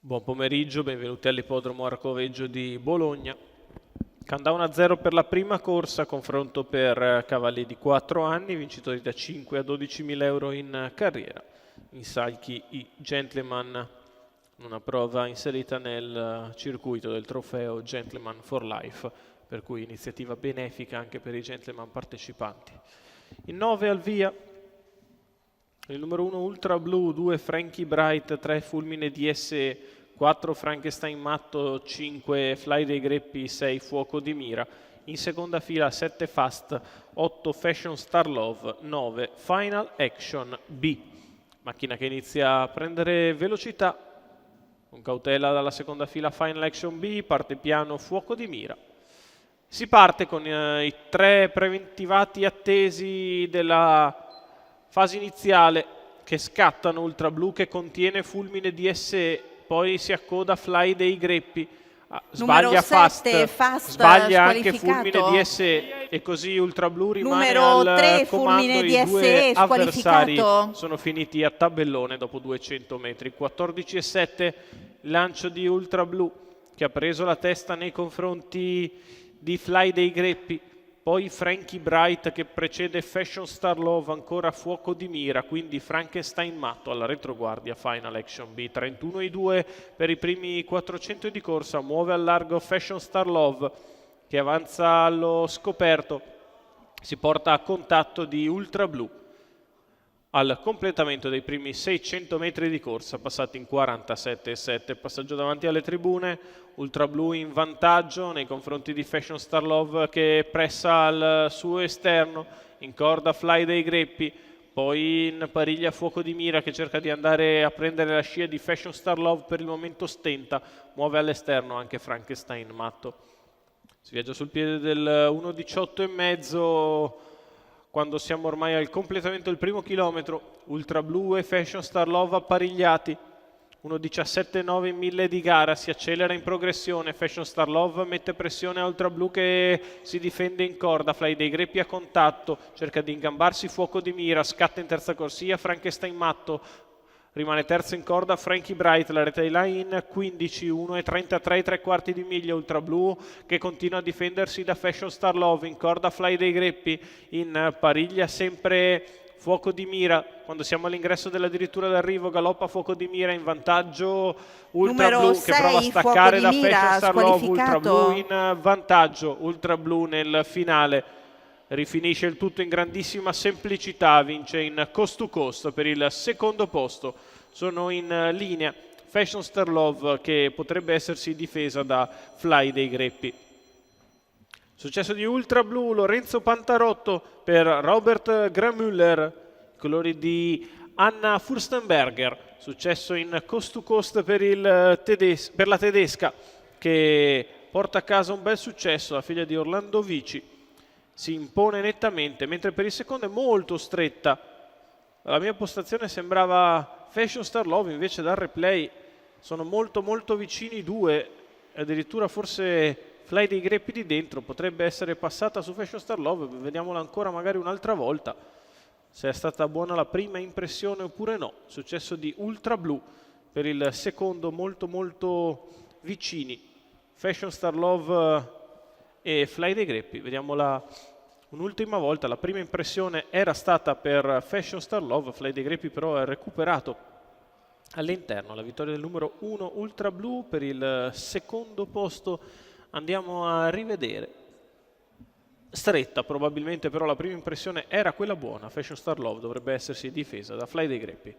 Buon pomeriggio, benvenuti all'ippodromo Arcoveggio di Bologna. Countdown a 0 per la prima corsa, confronto per cavalli di 4 anni, vincitori da 5 a 12.000 euro in carriera. In salchi i Gentleman, una prova inserita nel circuito del trofeo Gentleman for Life, per cui iniziativa benefica anche per i gentleman partecipanti. In 9 al via, il numero 1 Ultra Blue, 2 Frankie Bright, 3 Fulmine DS, 4 Frankenstein Matto, 5 Fly dei Greppi, 6 Fuoco di Mira. In seconda fila 7 Fast, 8 Fashion Star Love, 9 Final Action B. Macchina che inizia a prendere velocità, con cautela dalla seconda fila Final Action B, parte piano Fuoco di Mira. Si parte con i 3 preventivati attesi della fase iniziale che scattano. Ultra Blue che contiene Fulmine DSE, poi si accoda Fly dei Greppi, sbaglia Fast sbaglia anche Fulmine DSE e così Ultra Blue rimane al 3, comando. I due avversari sono finiti a tabellone dopo 200 metri. 14,7 lancio di Ultra Blue che ha preso la testa nei confronti di Fly dei Greppi. Poi Frankie Bright che precede Fashion Star Love, ancora Fuoco di Mira, quindi Frankenstein Matto alla retroguardia Final Action B. 31,2 per i primi 400 di corsa, muove al largo Fashion Star Love che avanza allo scoperto, si porta a contatto di Ultra Blue al completamento dei primi 600 metri di corsa, passati in 47,7. Passaggio davanti alle tribune, Ultra Blue in vantaggio nei confronti di Fashion Star Love che pressa al suo esterno, in corda Fly dei Greppi, poi in pariglia Fuoco di Mira che cerca di andare a prendere la scia di Fashion Star Love, per il momento stenta, muove all'esterno anche Frankenstein Matto. Si viaggia sul piede del 1,18,5 quando siamo ormai al completamento del primo chilometro. Ultra Blue e Fashion Star Love apparigliati, 1,17,9 in 1000 di gara, si accelera in progressione. Fashion Star Love mette pressione a Ultra Blue che si difende in corda, Fly dei Greppi a contatto, cerca di ingambarsi Fuoco di Mira, scatta in terza corsia Frankenstein Matto, rimane terzo in corda Frankie Bright, la rete di line 15, 1,33 3/4 di miglia. Ultra Blue che continua a difendersi da Fashion Star Love, in corda Fly dei Greppi, in pariglia sempre Fuoco di Mira. Quando siamo all'ingresso dell'addirittura d'arrivo galoppa Fuoco di Mira, in vantaggio Ultra Numero Blue 6, che prova a staccare da Mira, Fashion Star Love. Ultra Blue squalificato. in vantaggio, Ultra Blue nel finale rifinisce il tutto in grandissima semplicità, vince in coast to coast per il secondo posto. Sono in linea Fashion Star Love che potrebbe essersi difesa da Fly dei Greppi. Successo di Ultra Blue, Lorenzo Pantarotto per Robert Gramüller, colori di Anna Furstenberger. Successo in coast to coast per la tedesca che porta a casa un bel successo, la figlia di Orlando Vici. Si impone nettamente, mentre per il secondo è molto stretta. La mia postazione sembrava Fashion Star Love, invece dal replay sono molto molto vicini i due, addirittura forse Fly dei Greppi di dentro potrebbe essere passata su Fashion Star Love. Vediamola ancora magari un'altra volta, se è stata buona la prima impressione oppure no. Successo di Ultra Blue per il secondo, molto molto vicini Fashion Star Love e Fly dei Greppi. Vediamola un'ultima volta. La prima impressione era stata per Fashion Star Love, Fly dei Greppi però ha recuperato all'interno. La vittoria del numero 1 Ultra Blue. Per il secondo posto andiamo a rivedere, stretta probabilmente, però la prima impressione era quella buona. Fashion Star Love dovrebbe essersi difesa da Fly dei Greppi.